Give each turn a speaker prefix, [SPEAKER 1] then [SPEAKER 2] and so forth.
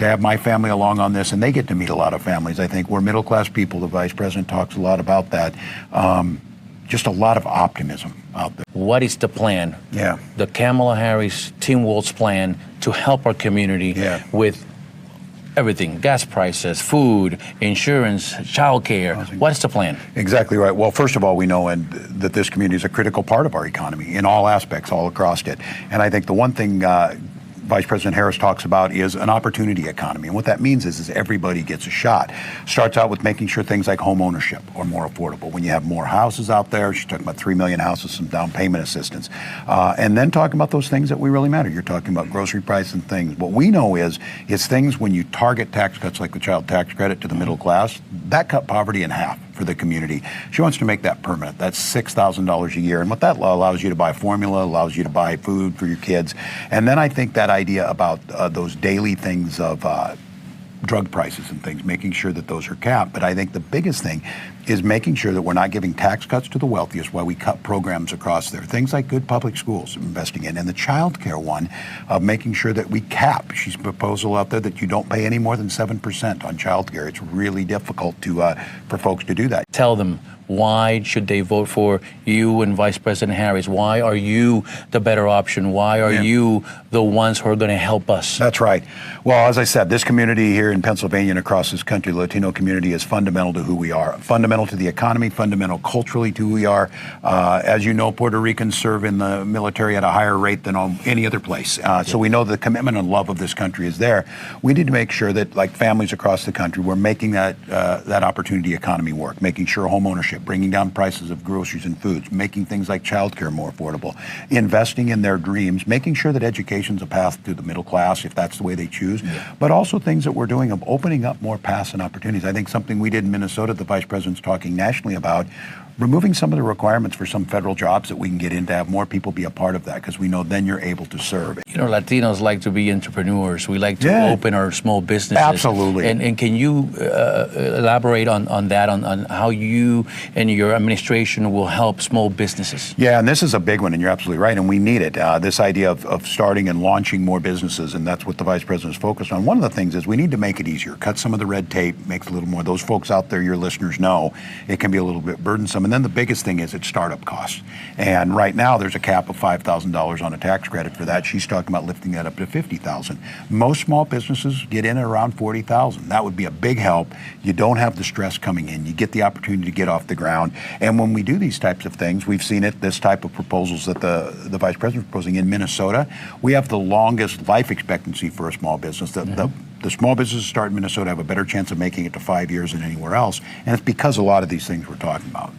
[SPEAKER 1] to have my family along on this, and they get to meet a lot of families. I think we're middle-class people. The Vice President talks a lot about that. Just a lot of optimism out there.
[SPEAKER 2] What is the plan?
[SPEAKER 1] Yeah.
[SPEAKER 2] The Kamala Harris, Team Walz plan to help our community with everything, gas prices, food, insurance, childcare. What is the plan?
[SPEAKER 1] Exactly right. Well, first of all, we know that this community is a critical part of our economy in all aspects, all across it. And I think the one thing Vice President Harris talks about is an opportunity economy. And what that means is everybody gets a shot. Starts out with making sure things like home ownership are more affordable. When you have more houses out there, she's talking about 3 million houses, some down payment assistance. And then talking about those things that we really matter. You're talking about grocery price and things. What we know is things when you target tax cuts like the child tax credit to the middle class, that cut poverty in half for the community. She wants to make that permanent. That's $6,000 a year. And what that allows you to buy formula, allows you to buy food for your kids. And then I think that idea about those daily things of drug prices and things, making sure that those are capped. But I think the biggest thing is making sure that we're not giving tax cuts to the wealthiest while we cut programs across there. Things like good public schools, investing in, and the childcare one, making sure that we cap. She's a proposal out there that you don't pay any more than 7% on childcare. It's really difficult for folks to do that.
[SPEAKER 2] Tell them, why should they vote for you and Vice President Harris? Why are you the better option? Why are you the ones who are going to help us?
[SPEAKER 1] That's right. Well, as I said, this community here in Pennsylvania and across this country, the Latino community, is fundamental to who we are, fundamental to the economy, fundamental culturally to who we are. As you know, Puerto Ricans serve in the military at a higher rate than any other place. So we know the commitment and love of this country is there. We need to make sure that, like families across the country, we're making that opportunity economy work, making sure home ownership, bringing down prices of groceries and foods, making things like childcare more affordable, investing in their dreams, making sure that education's a path to the middle class if that's the way they choose, but also things that we're doing of opening up more paths and opportunities. I think something we did in Minnesota, the Vice President's talking nationally about, removing some of the requirements for some federal jobs that we can get in to have more people be a part of that, because we know then you're able to serve.
[SPEAKER 2] You know, Latinos like to be entrepreneurs. We like to open our small businesses.
[SPEAKER 1] Absolutely.
[SPEAKER 2] And can you elaborate on that, on how you and your administration will help small businesses?
[SPEAKER 1] Yeah, and this is a big one, and you're absolutely right, and we need it. This idea of starting and launching more businesses, and that's what the Vice President is focused on. One of the things is we need to make it easier, cut some of the red tape, make it a little more. Those folks out there, your listeners know, it can be a little bit burdensome. And then the biggest thing is it's startup costs. And right now there's a cap of $5,000 on a tax credit for that. She's talking about lifting that up to $50,000. Most small businesses get in at around $40,000. That would be a big help. You don't have the stress coming in. You get the opportunity to get off the ground. And when we do these types of things, we've seen it, this type of proposals that the Vice President is proposing in Minnesota, we have the longest life expectancy for a small business. The small businesses start in Minnesota have a better chance of making it to 5 years than anywhere else. And it's because a lot of these things we're talking about.